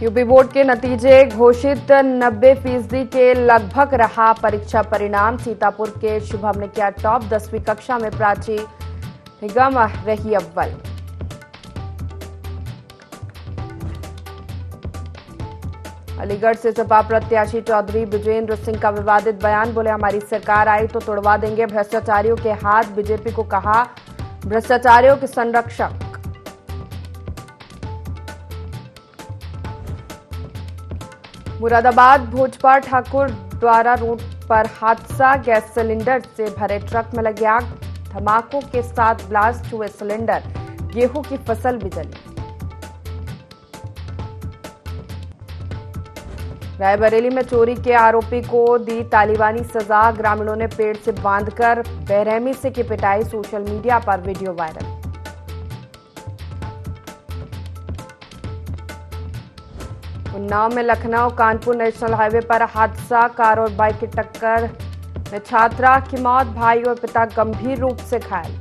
UP board के नतीजे घोषित 90% के लगभग रहा परीक्षा परिणाम। सीतापुर के शुभम ने किया टॉप। 10वीं कक्षा में प्राची निगम रही अव्वल। अलीगढ़ से सपा प्रत्याशी चौधरी विजेंद्र सिंह का विवादित बयान। बोले, हमारी सरकार आई तो तोड़वा देंगे भ्रष्टाचारियों के हाथ। बीजेपी को कहा भ्रष्टाचारियों के संरक्षक। मुरादाबाद भोजपा ठाकुर द्वारा रोड पर हादसा। गैस सिलेंडर से भरे ट्रक में लगी आग। धमाकों के साथ ब्लास्ट हुए सिलेंडर। गेहूं की फसल भी जली। रायबरेली में चोरी के आरोपी को दी तालिबानी सजा। ग्रामीणों ने पेड़ से बांधकर बेरहमी से की पिटाई। सोशल मीडिया पर वीडियो वायरल। उन्नाव में लखनऊ कानपुर नेशनल हाईवे पर हादसा। कार और बाइक की टक्कर में छात्रा की मौत। भाई और पिता गंभीर रूप से घायल।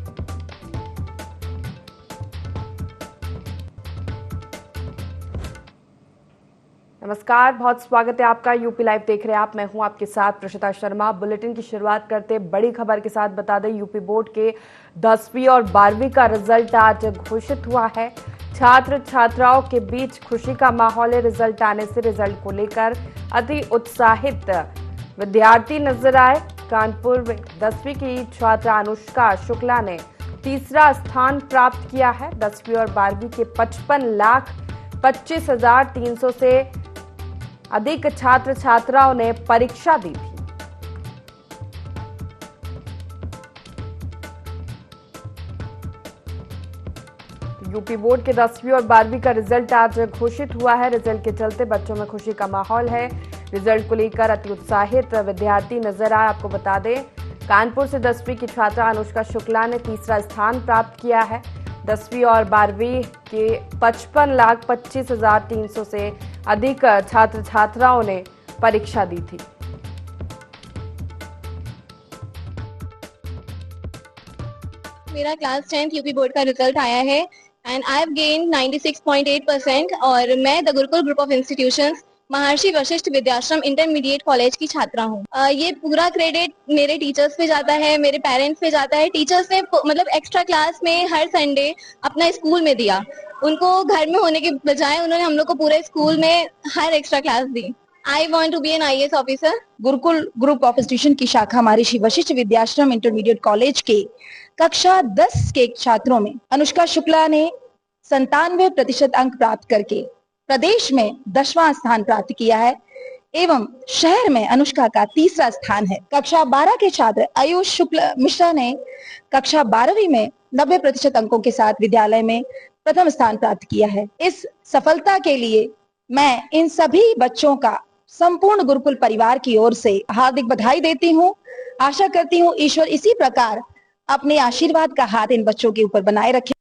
नमस्कार, बहुत स्वागत है आपका। यूपी लाइव देख रहे हैं आप। मैं हूं आपके साथ प्रशिता शर्मा। बुलेटिन की शुरुआत करते बड़ी खबर के साथ बता दें, यूपी बोर्ड के 10वीं और 12वीं का रिजल्ट आज घोषित हुआ है। छात्र छात्राओं के बीच खुशी का माहौल है। रिजल्ट आने से रिजल्ट को लेकर अति उत्साहित विद्यार्थी नजर आए। कानपुर में 10वीं की छात्रा अनुष्का शुक्ला ने तीसरा स्थान प्राप्त किया है। 10वीं और 12वीं के 55,25,300 से अधिक छात्र छात्राओं ने परीक्षा दी थी। यूपी बोर्ड के 10वीं और 12वीं का रिजल्ट आज घोषित हुआ है। रिजल्ट के चलते बच्चों में खुशी का माहौल है। रिजल्ट को लेकर अति उत्साहित विद्यार्थी नजर आए। आपको बता दें, कानपुर से 10वीं की छात्रा अनुष्का शुक्ला ने तीसरा स्थान प्राप्त किया है। 10वीं और 12वीं के 55,25,300 से अधिक छात्र छात्राओं ने परीक्षा दी थी। मेरा क्लास 10th यूपी बोर्ड का रिजल्ट आया है एंड आई हैव गेन्ड 96.8% और मैं the Gurukul group of institutions Maharshi Vashishtha Vidyashram intermediate college की छात्रा हूँ। ये पूरा क्रेडिट मेरे टीचर्स पे जाता है, मेरे पेरेंट्स पे जाता है। टीचर्स ने मतलब एक्स्ट्रा क्लास में हर संडे अपना स्कूल में दिया। उनको घर में होने के बजाय उन्होंने हम लोग को पूरे स्कूल में हर एक्स्ट्रा क्लास दी। I want to be an IAS officer. Gurukul group of institution की शाखा महर्षि वशिष्ठ विद्याश्रम इंटरमीडिएट कॉलेज के कक्षा 10 के छात्रों में अनुष्का शुक्ला ने 97% अंक प्राप्त करके प्रदेश में 10वां स्थान प्राप्त किया है एवं शहर में अनुष्का का तीसरा स्थान है। कक्षा 12 के छात्र आयुष शुक्ल मिश्रा ने कक्षा 12वीं में 90% अंकों के साथ विद्यालय में प्रथम स्थान प्राप्त किया है। इस सफलता के लिए मैं इन सभी बच्चों का संपूर्ण गुरुकुल परिवार की ओर से हार्दिक बधाई देती हूँ। आशा करती हूँ ईश्वर इसी प्रकार अपने आशीर्वाद का हाथ इन बच्चों के ऊपर बनाए रखे।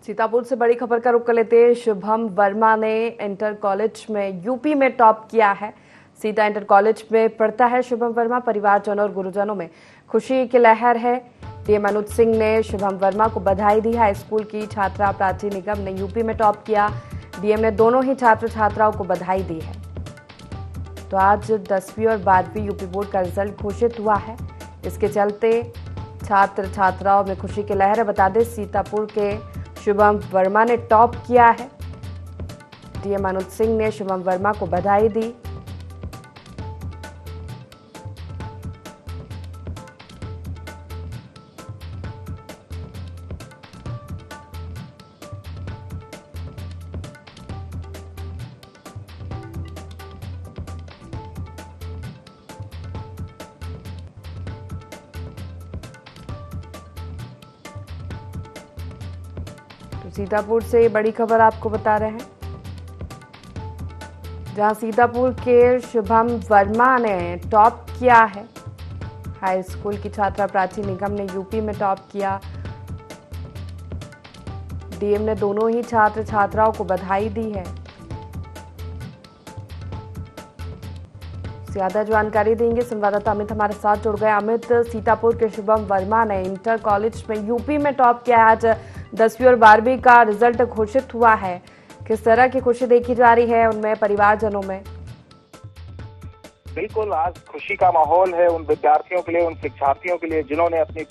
सीतापुर से बड़ी खबर का रुख कर लेते हैं। शुभम वर्मा ने इंटर कॉलेज में यूपी में टॉप किया है। सीता इंटर कॉलेज में पढ़ता है शुभम वर्मा। परिवारजनों और गुरुजनों में खुशी की लहर है। डीएम अनुज सिंह ने शुभम वर्मा को बधाई दी है। स्कूल की छात्रा प्राची निगम ने यूपी में टॉप किया। डीएम ने दोनों ही छात्र छात्राओं को बधाई दी है। तो आज 10वीं और 12वीं यूपी बोर्ड का रिजल्ट घोषित हुआ है। इसके चलते छात्र छात्राओं में खुशी की लहर है। बता दें, सीतापुर के शुभम वर्मा ने टॉप किया है। डीएम अनुज सिंह ने शुभम वर्मा को बधाई दी। सीतापुर से बड़ी खबर आपको बता रहे हैं, जहां सीतापुर के शुभम वर्मा ने टॉप किया है। हाई स्कूल की छात्रा प्राची निगम ने यूपी में टॉप किया। डीएम ने दोनों ही छात्र छात्राओं को बधाई दी है। ज्यादा जानकारी देंगे संवाददाता अमित हमारे साथ जुड़ गए। अमित, सीतापुर के शुभम वर्मा ने इंटर कॉलेज में यूपी में टॉप किया है। आज 10वीं और 12वीं का रिजल्ट घोषित हुआ है। किस तरह की खुशी देखी जा रही है उनमें, परिवारजनों में? बिल्कुल, आज खुशी का माहौल है उन विद्यार्थियों के लिए, उन शिक्षार्थियों के लिए जिन्होंने अपनी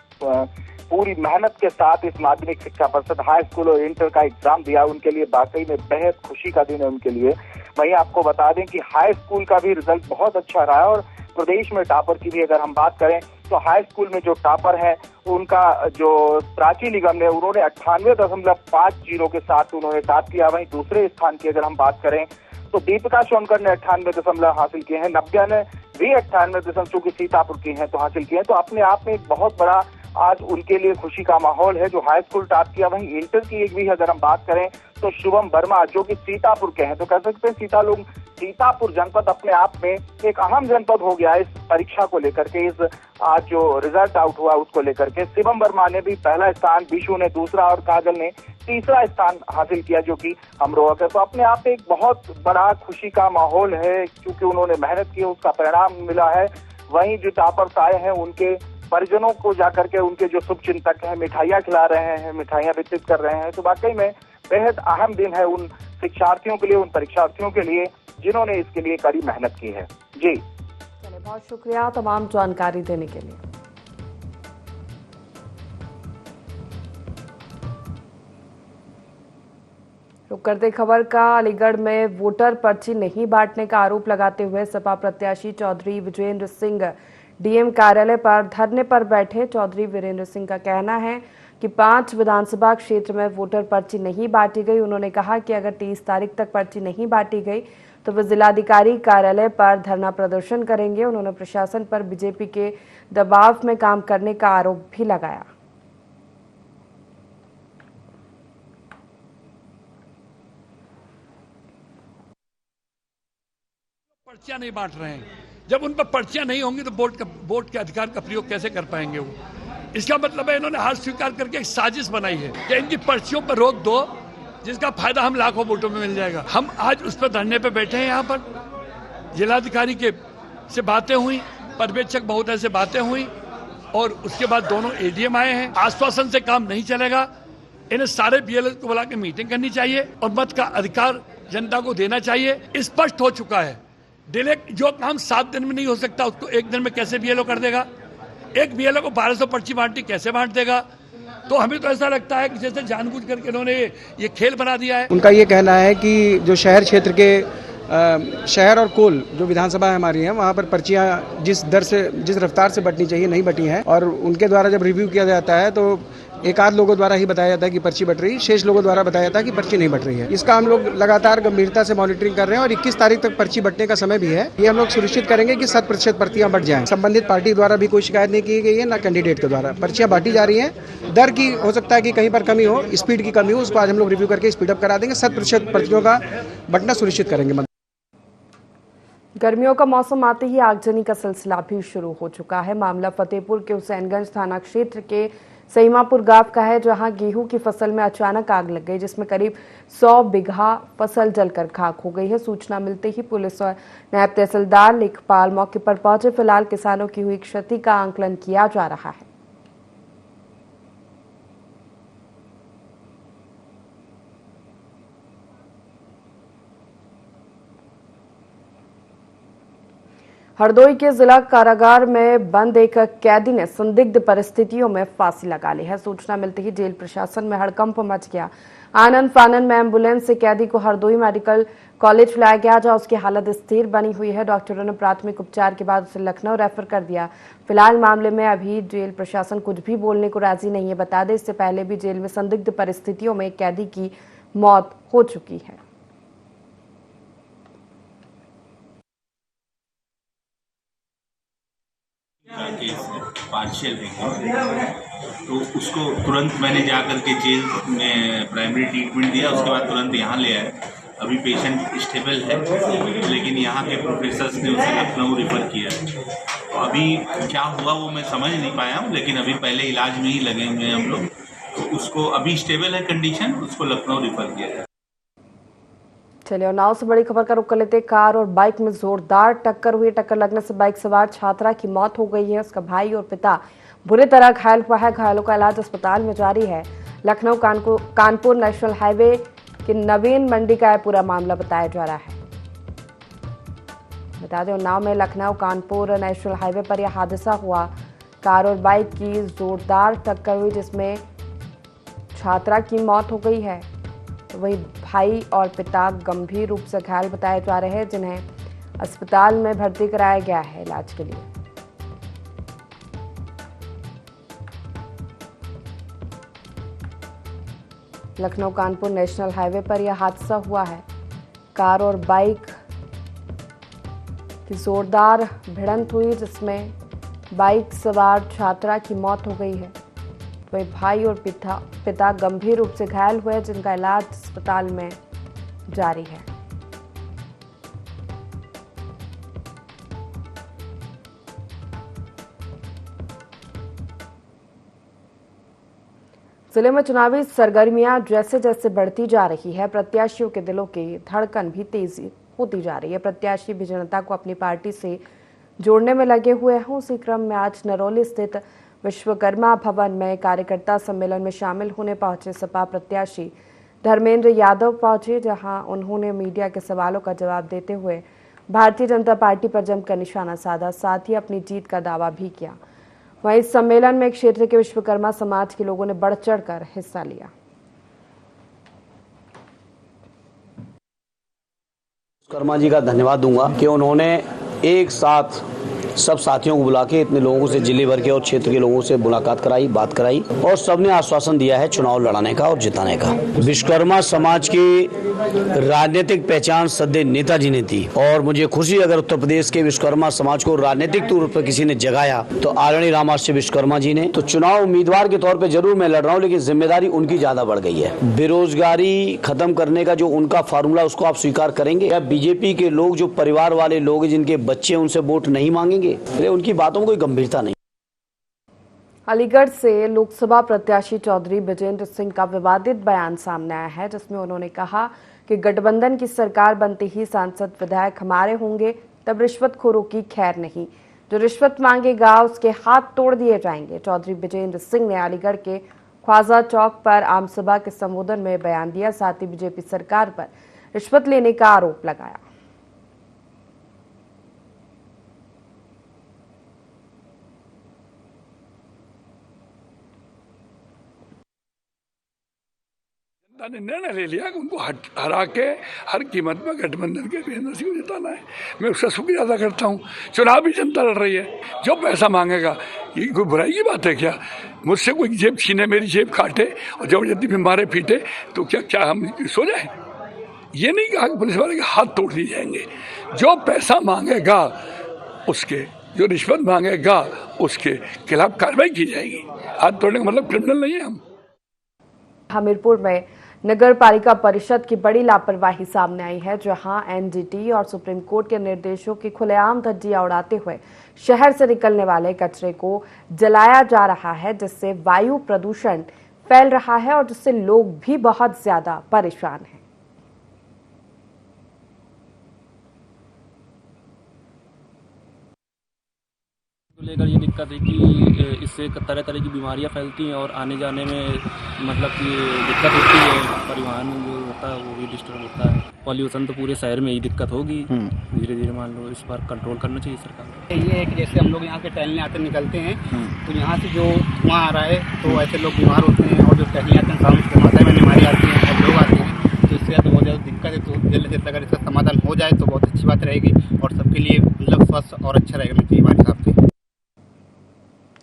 पूरी मेहनत के साथ इस माध्यमिक शिक्षा परिषद हाई स्कूल और इंटर का एग्जाम दिया। उनके लिए वाकई में बेहद खुशी का दिन है उनके लिए। वहीं आपको बता दें कि हाई स्कूल का भी रिजल्ट बहुत अच्छा रहा है और प्रदेश में टॉपर की भी अगर हम बात करें तो हाई स्कूल में जो टॉपर है उनका जो प्राची निगम ने उन्होंने 98.50 के साथ उन्होंने टॉप किया। वहीं दूसरे स्थान की अगर हम बात करें तो दीपिका सोनकर ने 98 हासिल किए हैं। नव्या ने भी 98 चूंकि सीतापुर की हैं तो हासिल किए हैं। तो अपने आप में एक बहुत बड़ा आज उनके लिए खुशी का माहौल है जो हाई स्कूल टॉप किया। वहीं इंटर की एक भी अगर हम बात करें तो शुभम वर्मा जो कि सीतापुर के हैं तो कह सकते हैं सीतापुर जनपद अपने आप में एक अहम जनपद हो गया इस परीक्षा को लेकर के। इस आज जो रिजल्ट आउट हुआ उसको लेकर के शिवम वर्मा ने भी पहला स्थान, विशु ने दूसरा और काजल ने तीसरा स्थान हासिल किया जो कि अमरोहा है। तो अपने आप में एक बहुत बड़ा खुशी का माहौल है क्योंकि उन्होंने मेहनत की, उसका परिणाम मिला है। वहीं जो टॉपर्स आए हैं उनके परिजनों को जाकर के उनके जो शुभचिंतक हैं मिठाइयाँ खिला रहे हैं, मिठाइयाँ वितरित कर रहे हैं। तो वाकई में बेहद अहम दिन है उन शिक्षार्थियों के लिए, उन परीक्षार्थियों के लिए जिन्होंने इसके लिए कड़ी मेहनत की है। जी चलिए, बहुत शुक्रिया तमाम जानकारी देने के लिए। रुक करते खबर का, अलीगढ़ में वोटर पर्ची नहीं बांटने का आरोप लगाते हुए सपा प्रत्याशी चौधरी वीरेंद्र सिंह डीएम कार्यालय पर धरने पर बैठे। चौधरी वीरेंद्र सिंह का कहना है कि 5 विधानसभा क्षेत्र में वोटर पर्ची नहीं बांटी गई। उन्होंने कहा कि अगर 30 तारीख तक पर्ची नहीं बांटी गई तो वे जिलाधिकारी कार्यालय पर धरना प्रदर्शन करेंगे। उन्होंने प्रशासन पर बीजेपी के दबाव में काम करने का आरोप भी लगाया। पर्चियां नहीं बांट रहे हैं, जब उन पर पर्चियां नहीं होंगी तो वोट के अधिकार का प्रयोग कैसे कर पाएंगे वो? इसका मतलब है इन्होंने हार स्वीकार करके एक साजिश बनाई है कि इनकी पर्चियों पर रोक दो जिसका फायदा हम लाखों वोटों में मिल जाएगा। हम आज उस पर धरने पे बैठे हैं। यहाँ पर जिलाधिकारी के से बातें हुई, पर्यवेक्षक महोदय से बातें हुई और उसके बाद दोनों एडीएम आए हैं। आश्वासन से काम नहीं चलेगा, इन्हें सारे बीएलओ को बुला के मीटिंग करनी चाहिए और मत का अधिकार जनता को देना चाहिए। स्पष्ट हो चुका है, डिले जो काम 7 दिन में नहीं हो सकता उसको 1 दिन में कैसे बीएलओ कर देगा? एक बीएलओ को 1200 पर्ची बांटनी कैसे बांट देगा? तो हमें तो ऐसा लगता है कि जैसे जानबूझ करके इन्होंने ये खेल बना दिया है। उनका ये कहना है कि जो शहर क्षेत्र के शहर और कोल जो विधानसभा हमारी है वहाँ पर पर्चियाँ जिस दर से जिस रफ्तार से बटनी चाहिए नहीं बटी हैं और उनके द्वारा जब रिव्यू किया जाता है तो एक आध लोगों द्वारा ही बताया जाता है कि पर्ची बट रही, शेष लोगों द्वारा बताया जाता है कि पर्ची नहीं बट रही है। इसका हम लोग लगातार गंभीरता से मॉनिटरिंग कर रहे हैं और 21 तारीख तक पर्ची बटने का समय भी है। ये हम लोग सुनिश्चित करेंगे कि 100% पर्चियां बट जाएं। संबंधित पार्टी द्वारा भी कोई शिकायत नहीं की गई है, ना कैंडिडेट के द्वारा। पर्चियां बांटी जा रही हैं। दर की हो सकता है कि कहीं पर कमी हो, स्पीड की कमी हो, उसको आज हम लोग रिव्यू करके स्पीड अप करा देंगे। 100% पर्चियों का बटना सुनिश्चित करेंगे। गर्मियों का मौसम आते ही आगजनी का सिलसिला भी शुरू हो चुका है। मामला फतेहपुर के हुसैनगंज थाना क्षेत्र के सईमापुर गांव का है, जहां गेहूं की फसल में अचानक आग लग गई, जिसमें करीब 100 बीघा फसल जलकर खाक हो गई है। सूचना मिलते ही पुलिस और नायब तहसीलदार लेखपाल मौके पर पहुंचे। फिलहाल किसानों की हुई क्षति का आंकलन किया जा रहा है। हरदोई के जिला कारागार में बंद एक कैदी ने संदिग्ध परिस्थितियों में फांसी लगा ली है। सूचना मिलते ही जेल प्रशासन में हड़कंप मच गया। आनन फानन में एम्बुलेंस से कैदी को हरदोई मेडिकल कॉलेज लाया गया, जहां उसकी हालत स्थिर बनी हुई है। डॉक्टरों ने प्राथमिक उपचार के बाद उसे लखनऊ रेफर कर दिया। फिलहाल मामले में अभी जेल प्रशासन कुछ भी बोलने को राजी नहीं है। बता दें, इससे पहले भी जेल में संदिग्ध परिस्थितियों में एक कैदी की मौत हो चुकी है। केस पार्शियल है तो उसको तुरंत मैंने जा करके जेल में प्राइमरी ट्रीटमेंट दिया, उसके बाद तुरंत यहाँ ले आए। अभी पेशेंट स्टेबल है, लेकिन यहाँ के प्रोफेसर्स ने उसे लखनऊ रेफर किया। तो अभी क्या हुआ वो मैं समझ नहीं पाया हूँ, लेकिन अभी पहले इलाज में ही लगे हुए हैं हम लोग। तो उसको अभी स्टेबल है कंडीशन, उसको लखनऊ रेफर किया है। चलिए, और नाव से बड़ी खबर का रुख कर लेते। कार और बाइक में जोरदार टक्कर हुई। टक्कर लगने से बाइक सवार छात्रा की मौत हो गई है। उसका भाई और पिता बुरी तरह घायल हुआ है। घायलों का इलाज अस्पताल में जारी है। लखनऊ कानपुर नेशनल हाईवे कि नवीन मंडी का पूरा मामला बताया जा रहा है। बता दें, उन्नाव में लखनऊ कानपुर नेशनल हाईवे पर यह हादसा हुआ। कार और बाइक की जोरदार टक्कर हुई जिसमें छात्रा की मौत हो गई है। तो वही भाई और पिता गंभीर रूप से घायल बताए जा रहे हैं, जिन्हें अस्पताल में भर्ती कराया गया है इलाज के लिए। लखनऊ कानपुर नेशनल हाईवे पर यह हादसा हुआ है। कार और बाइक की जोरदार भिड़ंत हुई जिसमें बाइक सवार छात्रा की मौत हो गई है। वही भाई और पिता गंभीर रूप से घायल हुए, जिनका इलाज अस्पताल में जारी है। जिले में चुनावी सरगर्मियां जैसे जैसे बढ़ती जा रही है, प्रत्याशियों के दिलों की धड़कन भी तेजी होती जा रही है। प्रत्याशी भी जनता को अपनी पार्टी से जोड़ने में लगे हुए हैं। उसी क्रम में आज नरौली स्थित विश्वकर्मा भवन में कार्यकर्ता सम्मेलन में शामिल होने पहुंचे सपा प्रत्याशी धर्मेंद्र यादव पहुंचे, जहां उन्होंने मीडिया के सवालों का जवाब देते हुए भारतीय जनता पार्टी पर जमकर निशाना साधा, साथ ही अपनी जीत का दावा भी किया। वहीं इस सम्मेलन में क्षेत्र के विश्वकर्मा समाज के लोगों ने बढ़ चढ़कर हिस्सा लिया। विश्वकर्मा जी का धन्यवाद दूंगा कि उन्होंने एक साथ सब साथियों को बुला के इतने लोगों से, जिले भर के और क्षेत्र के लोगों से मुलाकात कराई, बात कराई और सबने आश्वासन दिया है चुनाव लड़ाने का और जिताने का। विश्वकर्मा समाज की राजनीतिक पहचान सदैव नेताजी ने थी और मुझे खुशी, अगर उत्तर प्रदेश के विश्वकर्मा समाज को राजनीतिक तौर पर किसी ने जगाया तो आदरणीय रामाश्रय विश्वकर्मा जी ने। तो चुनाव उम्मीदवार के तौर पर जरूर मैं लड़ रहा हूँ, लेकिन जिम्मेदारी उनकी ज्यादा बढ़ गई है। बेरोजगारी खत्म करने का जो उनका फार्मूला, उसको आप स्वीकार करेंगे या बीजेपी के लोग, जो परिवार वाले लोग जिनके बच्चे उनसे वोट नहीं मांगेंगे? उनकी बातों में कोई गंभीरता नहीं। अलीगढ़ से लोकसभा प्रत्याशी चौधरी विजेंद्र सिंह का विवादित बयान सामने आया है, जिसमें उन्होंने कहा कि गठबंधन की सरकार बनते ही सांसद विधायक हमारे होंगे, तब रिश्वतखोरों की खैर नहीं। जो रिश्वत मांगेगा उसके हाथ तोड़ दिए जाएंगे। चौधरी विजेंद्र सिंह ने अलीगढ़ के ख्वाजा चौक पर आम सभा के संबोधन में बयान दिया, साथ ही बीजेपी सरकार पर रिश्वत लेने का आरोप लगाया। ने निर्णय ले लिया कि उनको हरा के हर कीमत में गठबंधन के वीरेंद्र सिंह को जिताना है। मैं उसका शुक्रिया अदा करता हूँ। चुनाव भी जनता लड़ रही है, जो पैसा मांगेगा, ये कोई बुराई की बात है क्या? मुझसे कोई जेब छीने, मेरी जेब काटे और जबरदस्ती में मारे पीटे तो क्या हम सो जाए? ये नहीं कहा कि पुलिस वाले के हाथ तोड़ दिए जाएंगे। जो पैसा मांगेगा उसके, जो रिश्वत मांगेगा उसके खिलाफ कार्रवाई की जाएगी। हाथ तोड़ने का मतलब क्रिमिनल नहीं है हम। हमीरपुर में नगर पालिका परिषद की बड़ी लापरवाही सामने आई है, जहां एनजीटी और सुप्रीम कोर्ट के निर्देशों की खुलेआम धज्जियां उड़ाते हुए शहर से निकलने वाले कचरे को जलाया जा रहा है, जिससे वायु प्रदूषण फैल रहा है और जिससे लोग भी बहुत ज्यादा परेशान हैं। लेकर ये दिक्कत है कि इससे तरह तरह की बीमारियां फैलती हैं और आने जाने में मतलब कि दिक्कत होती है। परिवहन जो होता है वो भी डिस्टर्ब होता है। पॉल्यूशन तो पूरे शहर में ही दिक्कत होगी। धीरे धीरे मान लो इस पर कंट्रोल करना चाहिए सरकार को। ये है कि जैसे हम लोग यहाँ से टहलने आते निकलते हैं तो यहाँ से जो धुआं आ रहा है तो ऐसे लोग बीमार होते हैं, और जो टहलने आते हैं सामने से माता में बीमारी आती है और लोग आते हैं, तो इससे तो बहुत ज़्यादा दिक्कत है। तो जल्द से जल्द अगर इसका समाधान हो जाए तो बहुत अच्छी बात रहेगी और सबके लिए मतलब स्वस्थ और अच्छा रहेगा मेरी हमारे हिसाब से।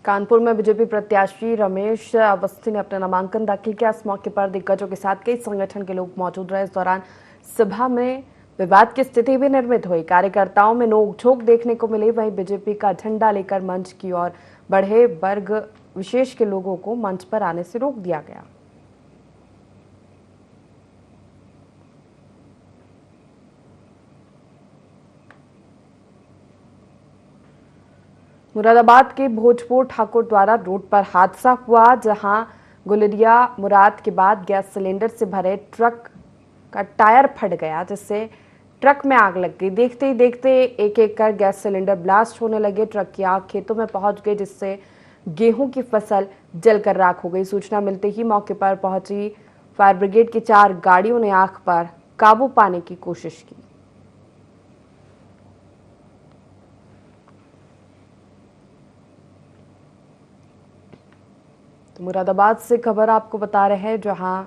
कानपुर में बीजेपी प्रत्याशी रमेश अवस्थी ने अपना नामांकन दाखिल किया। इस मौके पर दिग्गजों के साथ कई संगठन के लोग मौजूद रहे। इस दौरान सभा में विवाद की स्थिति भी निर्मित हुई। कार्यकर्ताओं में नोकझोंक देखने को मिली। वहीं बीजेपी का झंडा लेकर मंच की ओर बढ़े वर्ग विशेष के लोगों को मंच पर आने से रोक दिया गया। मुरादाबाद के भोजपुर ठाकुर द्वारा रोड पर हादसा हुआ, जहां गुलरिया मुराद के बाद गैस सिलेंडर से भरे ट्रक का टायर फट गया, जिससे ट्रक में आग लग गई। देखते ही देखते एक एक कर गैस सिलेंडर ब्लास्ट होने लगे। ट्रक की आग खेतों में पहुंच गई, जिससे गेहूं की फसल जलकर राख हो गई। सूचना मिलते ही मौके पर पहुंची फायर ब्रिगेड की 4 गाड़ियों ने आग पर काबू पाने की कोशिश की। तो मुरादाबाद से खबर आपको बता रहे हैं, जहां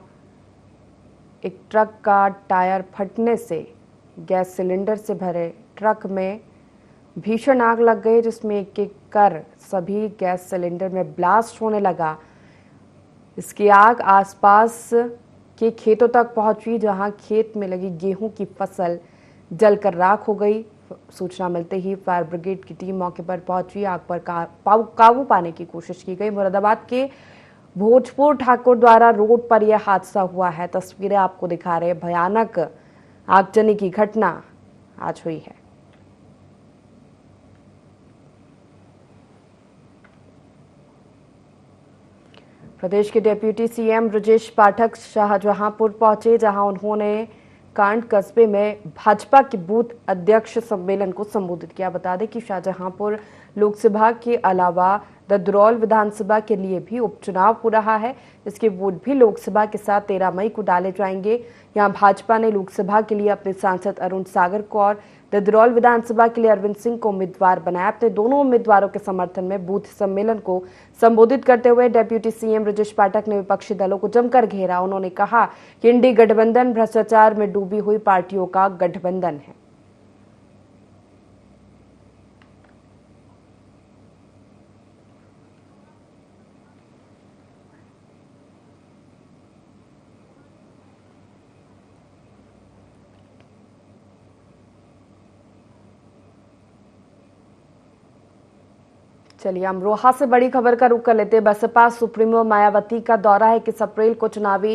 एक ट्रक का टायर फटने से गैस सिलेंडर से भरे ट्रक में भीषण आग लग गई, जिसमें एक एक कर सभी गैस सिलेंडर में ब्लास्ट होने लगा। इसकी आग आसपास के खेतों तक पहुंची, जहां खेत में लगी गेहूं की फसल जलकर राख हो गई। सूचना मिलते ही फायर ब्रिगेड की टीम मौके पर पहुंची, आग पर काबू पाने की कोशिश की गई। मुरादाबाद के भोजपुर ठाकुर द्वारा रोड पर यह हादसा हुआ है। तस्वीरें आपको दिखा रहे, भयानक आगजनी की घटना आज हुई है। प्रदेश के डिप्टी सीएम ब्रजेश पाठक शाहजहांपुर पहुंचे, जहां उन्होंने कांड कस्बे में भाजपा के बूथ अध्यक्ष सम्मेलन को संबोधित किया। बता दें कि शाहजहांपुर लोकसभा के अलावा ददरौल विधानसभा के लिए भी उपचुनाव हो रहा है, जिसके वोट भी लोकसभा के साथ 13 मई को डाले जाएंगे। यहां भाजपा ने लोकसभा के लिए अपने सांसद अरुण सागर को और ददरौल विधानसभा के लिए अरविंद सिंह को उम्मीदवार बनाया। अपने दोनों उम्मीदवारों के समर्थन में बूथ सम्मेलन को संबोधित करते हुए डिप्टी सीएम ब्रजेश पाठक ने विपक्षी दलों को जमकर घेरा। उन्होंने कहा कि इंडी गठबंधन भ्रष्टाचार में डूबी हुई पार्टियों का गठबंधन है। चलिए अमरोहा से बड़ी खबर का रुख कर लेते हैं। बसपा सुप्रीमो मायावती का दौरा है। 21 अप्रैल को चुनावी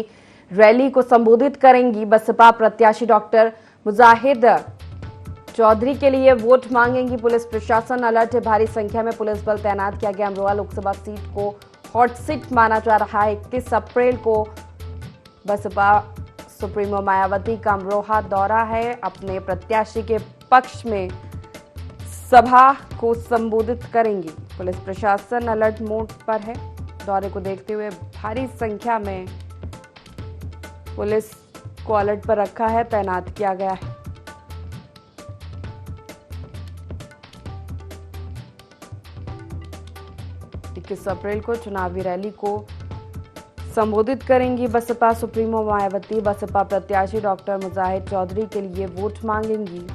रैली को संबोधित करेंगी। बसपा प्रत्याशी डॉक्टर मुजाहिद चौधरी के लिए वोट मांगेंगी। पुलिस प्रशासन अलर्ट है, भारी संख्या में पुलिस बल तैनात किया गया। अमरोहा लोकसभा सीट को हॉट सीट माना जा रहा है। 21 अप्रैल को बसपा सुप्रीमो मायावती का अमरोहा दौरा है। अपने प्रत्याशी के पक्ष में सभा को संबोधित करेंगी। पुलिस प्रशासन अलर्ट मोड पर है। दौरे को देखते हुए भारी संख्या में पुलिस को अलर्ट पर रखा है, तैनात किया गया है। इक्कीस अप्रैल को चुनावी रैली को संबोधित करेंगी बसपा सुप्रीमो मायावती। बसपा प्रत्याशी डॉक्टर मुजाहिद चौधरी के लिए वोट मांगेंगी।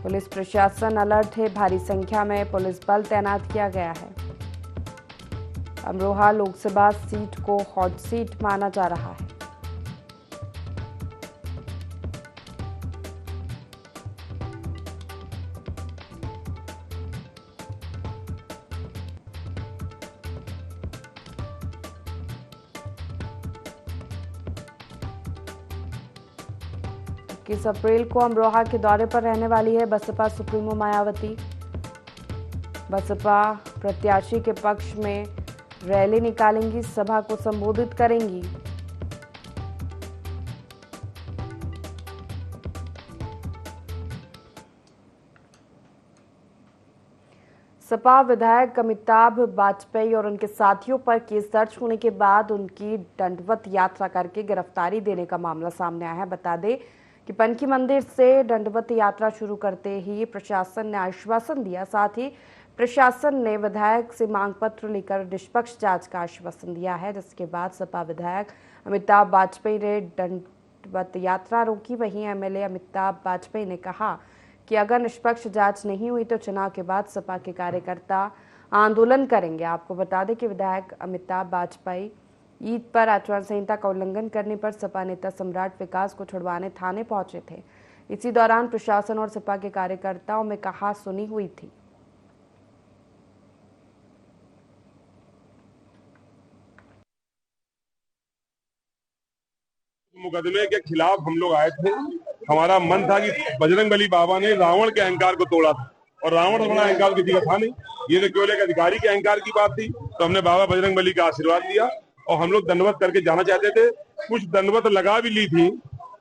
पुलिस प्रशासन अलर्ट है, भारी संख्या में पुलिस बल तैनात किया गया है। अमरोहा लोकसभा सीट को हॉट सीट माना जा रहा है। इक्कीस अप्रैल को अमरोहा के दौरे पर रहने वाली है बसपा सुप्रीमो मायावती। बसपा प्रत्याशी के पक्ष में रैली निकालेंगी, सभा को संबोधित करेंगी। सपा विधायक अमिताभ वाजपेयी और उनके साथियों पर केस दर्ज होने के बाद उनकी दंडवत यात्रा करके गिरफ्तारी देने का मामला सामने आया है। बता दें कि पनकी मंदिर से दंडवत यात्रा शुरू करते ही प्रशासन ने आश्वासन दिया। साथ ही प्रशासन ने विधायक से मांग पत्र लेकर निष्पक्ष जांच का आश्वासन दिया है, जिसके बाद सपा विधायक अमिताभ वाजपेयी ने दंडवत यात्रा रोकी। वहीं एमएलए अमिताभ वाजपेयी ने कहा कि अगर निष्पक्ष जांच नहीं हुई तो चुनाव के बाद सपा के कार्यकर्ता आंदोलन करेंगे। आपको बता दें कि विधायक अमिताभ वाजपेयी ईद पर आचार संहिता का उल्लंघन करने पर सपा नेता सम्राट विकास को छुड़वाने थाने पहुंचे थे। इसी दौरान प्रशासन और सपा के कार्यकर्ताओं में कहा-सुनी हुई थी। मुकदमे के खिलाफ हम लोग आए थे। हमारा मन था कि बजरंगबली बाबा ने रावण के अहंकार को तोड़ा था और रावण बड़ा अहंकार किसी का था नहीं, ये तो केवल एक अधिकारी के अहंकार की बात थी। तो हमने बाबा बजरंगबली का आशीर्वाद लिया और हम लोग दंडवत करके जाना चाहते थे। कुछ दंडवत लगा भी ली थी,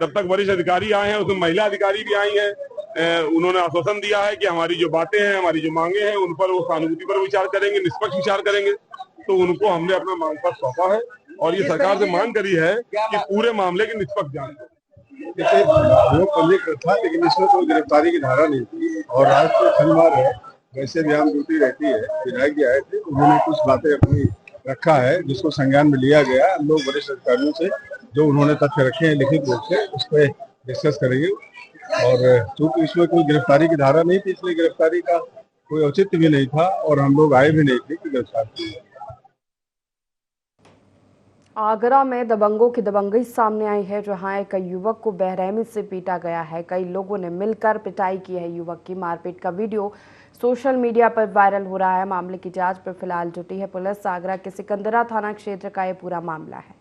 तब तक वरिष्ठ अधिकारी आए हैं, उसमें महिला अधिकारी भी आई हैं। उन्होंने आश्वासन दिया है कि हमारी जो बातें हैं, हमारी जो मांगे हैं, उन पर वो सहानुभूति पर विचार करेंगे, निष्पक्ष विचार करेंगे। तो उनको हमने अपना मांग पत्र सौंपा है और ये सरकार से मांग करी है कि पूरे मामले की निष्पक्ष जांच हो। देखिए वो पंजीकृत था, लेकिन इसमें कोई गिरफ्तारी की धारा नहीं थी और आज तो शनिवार है, वैसे भी आम ड्यूटी रहती है। विधायक जी आए थे, उन्होंने कुछ बातें अपनी रखा है जिसको संज्ञान में लिया गया। हम लोग वरिष्ठ अधिकारियों से जो उन्होंने तथ्य रखे हैं लिखित रूप से उस पर डिस्कस करेंगे। और चूंकि इसमें कोई गिरफ्तारी की धारा नहीं थी, इसलिए गिरफ्तारी का कोई औचित्य भी नहीं था और हम लोग आए भी नहीं थे कि गिरफ्तार किए। आगरा में दबंगों की दबंगई सामने आई है, जहां एक युवक को बेरहमी से पीटा गया है। कई लोगों ने मिलकर पिटाई की है। युवक की मारपीट का वीडियो सोशल मीडिया पर वायरल हो रहा है। मामले की जांच पर फिलहाल जुटी है पुलिस। आगरा के सिकंदरा थाना क्षेत्र का यह पूरा मामला है।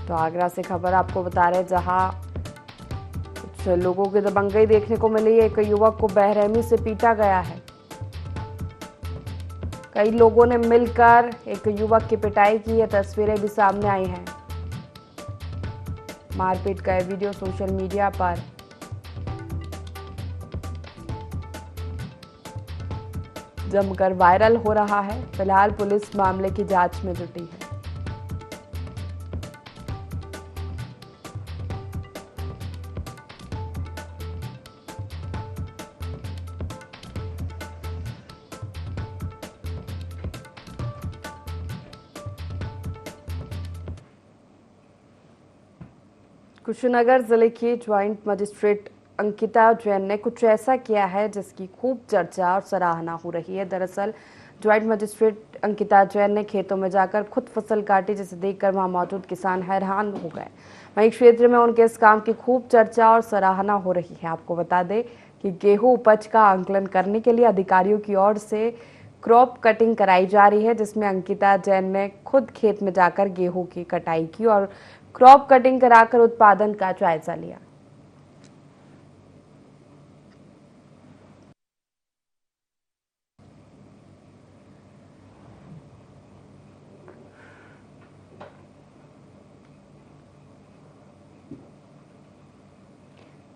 तो आगरा से खबर आपको बता रहे, जहां कुछ लोगों की दबंगई देखने को मिली। एक युवक को बेरहमी से पीटा गया है। कई लोगों ने मिलकर एक युवक की पिटाई की है। तस्वीरें भी सामने आई हैं। मारपीट का वीडियो सोशल मीडिया पर जमकर वायरल हो रहा है। फिलहाल पुलिस मामले की जांच में जुटी है। कुशीनगर जिले की ज्वाइंट मजिस्ट्रेट अंकिता जैन ने कुछ ऐसा किया है जिसकी खूब चर्चा और सराहना हो रही है। दरअसल ज्वाइंट मजिस्ट्रेट अंकिता जैन ने खेतों में जाकर खुद फसल काटी, जिसे देखकर वहां मौजूद किसान हैरान हो गए। वहीं क्षेत्र में उनके इस काम की खूब चर्चा और सराहना हो रही है। आपको बता दें कि गेहूं उपज का आंकलन करने के लिए अधिकारियों की ओर से क्रॉप कटिंग कराई जा रही है, जिसमें अंकिता जैन ने खुद खेत में जाकर गेहूं की कटाई की और क्रॉप कटिंग कराकर उत्पादन का जायजा लिया।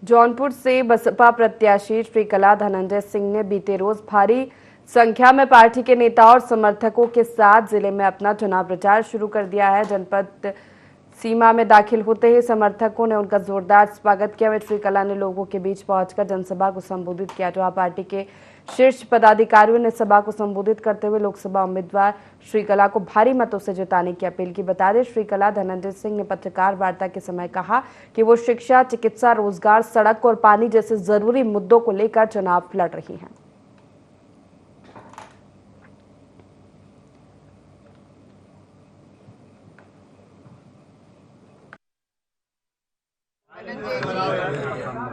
जौनपुर से बसपा प्रत्याशी श्रीकला धनंजय सिंह ने बीते रोज भारी संख्या में पार्टी के नेताओं और समर्थकों के साथ जिले में अपना चुनाव प्रचार शुरू कर दिया है। जनपद सीमा में दाखिल होते ही समर्थकों ने उनका जोरदार स्वागत किया। श्रीकला ने लोगों के बीच पहुंचकर जनसभा को संबोधित किया, जहां पार्टी के शीर्ष पदाधिकारियों ने सभा को संबोधित करते हुए लोकसभा उम्मीदवार श्रीकला को भारी मतों से जिताने की अपील की। बता दें, श्रीकला धनंजय सिंह ने पत्रकार वार्ता के समय कहा कि वो शिक्षा, चिकित्सा, रोजगार, सड़क और पानी जैसे जरूरी मुद्दों को लेकर चुनाव लड़ रही हैं।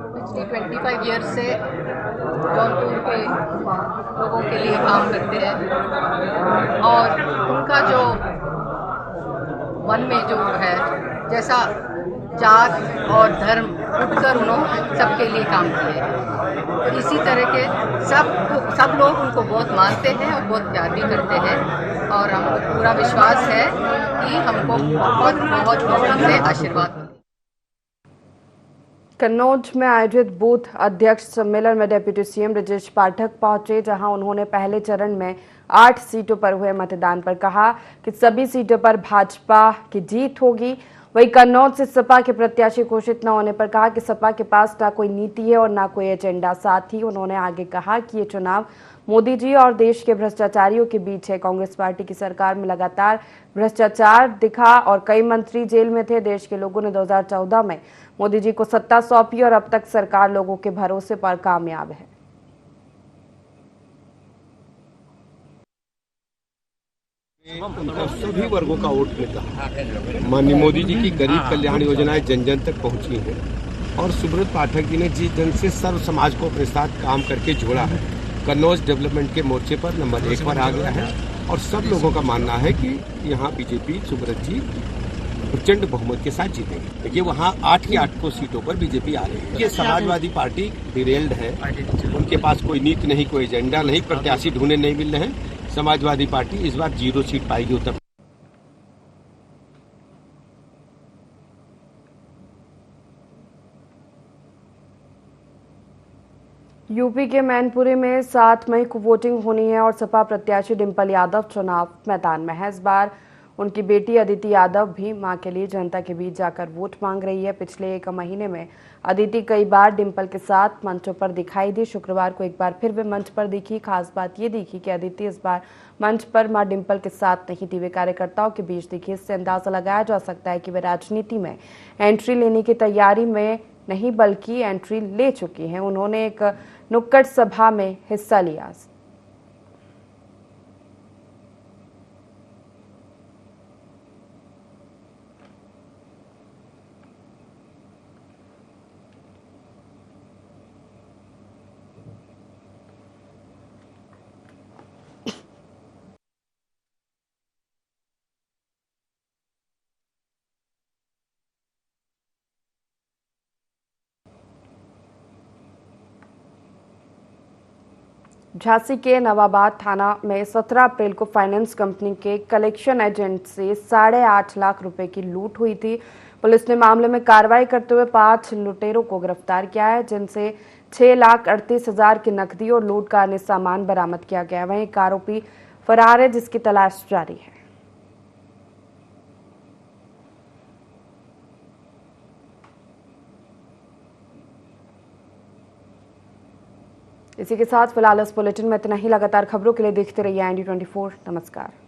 पिछले 25 ईयर्स से जौनपुर के लोगों के लिए काम करते हैं और उनका जो मन में जो है, जैसा जात और धर्म उठकर उन्होंने सबके लिए काम किए हैं। तो इसी तरह के सब लोग उनको बहुत मानते हैं और बहुत प्यार भी करते हैं और हमको पूरा विश्वास है कि हमको बहुत बहुत उनसे आशीर्वाद मिले। कन्नौज में आयोजित बूथ अध्यक्ष सम्मेलन में डिप्टी सीएम ब्रजेश पाठक पहुंचे, जहां उन्होंने पहले चरण में 8 सीटों पर हुए मतदान पर कहा कि सभी सीटों पर भाजपा की जीत होगी। वहीं कन्नौज से सपा के प्रत्याशी घोषित न होने पर कहा कि सपा के पास ना कोई नीति है और ना कोई एजेंडा। साथ ही उन्होंने आगे कहा कि ये चुनाव मोदी जी और देश के भ्रष्टाचारियों के बीच है। कांग्रेस पार्टी की सरकार में लगातार भ्रष्टाचार दिखा और कई मंत्री जेल में थे। देश के लोगों ने 2014 में मोदी जी को सत्ता सौंपी और अब तक सरकार लोगों के भरोसे पर कामयाब है। सभी वर्गों का वोट मिला। माननीय मोदी जी की गरीब कल्याण योजनाएं जन जन तक पहुंची हैं और सुब्रत पाठक जी ने जिस ढंग से सर्व समाज को अपने साथ काम करके जोड़ा है, कन्नौज डेवलपमेंट के मोर्चे पर नंबर 1 पर आ गया है और सब लोगों का मानना है कि यहाँ बीजेपी सुब्रत जी प्रचंड बहुमत के साथ जीतेंगे। देखिए वहाँ 8 की 8 को सीटों पर बीजेपी आ रही है। ये समाजवादी पार्टी डिरेल्ड है, उनके पास कोई नीति नहीं, कोई एजेंडा नहीं, प्रत्याशी ढूंढने नहीं मिल रहे हैं। समाजवादी पार्टी इस बार 0 सीट पाएगी उत्तर। यूपी के मैनपुरी में 7 मई को वोटिंग होनी है और सपा प्रत्याशी डिंपल यादव चुनाव मैदान में है। इस बार उनकी बेटी अदिति यादव भी मां के लिए जनता के बीच जाकर वोट मांग रही है। पिछले 1 महीने में अदिति कई बार डिंपल के साथ मंचों पर दिखाई दी। शुक्रवार को एक बार फिर वे मंच पर दिखी। खास बात ये दिखी कि अदिति इस बार मंच पर मां डिंपल के साथ नहीं थी, वे कार्यकर्ताओं के बीच दिखी। इससे अंदाजा लगाया जा सकता है कि वे राजनीति में एंट्री लेने की तैयारी में नहीं बल्कि एंट्री ले चुकी हैं। उन्होंने एक नुक्कड़ सभा में हिस्सा लिया। झांसी के नवाबाद थाना में 17 अप्रैल को फाइनेंस कंपनी के कलेक्शन एजेंट से 8.5 लाख रुपए की लूट हुई थी। पुलिस ने मामले में कार्रवाई करते हुए 5 लुटेरों को गिरफ्तार किया है, जिनसे 6,38,000 की नकदी और लूट का अन्य सामान बरामद किया गया। वहीं एक आरोपी फरार है, जिसकी तलाश जारी है। इसी के साथ फिलहाल इस बुलेटिन में इतना ही। लगातार खबरों के लिए देखते रहिए IND24। नमस्कार।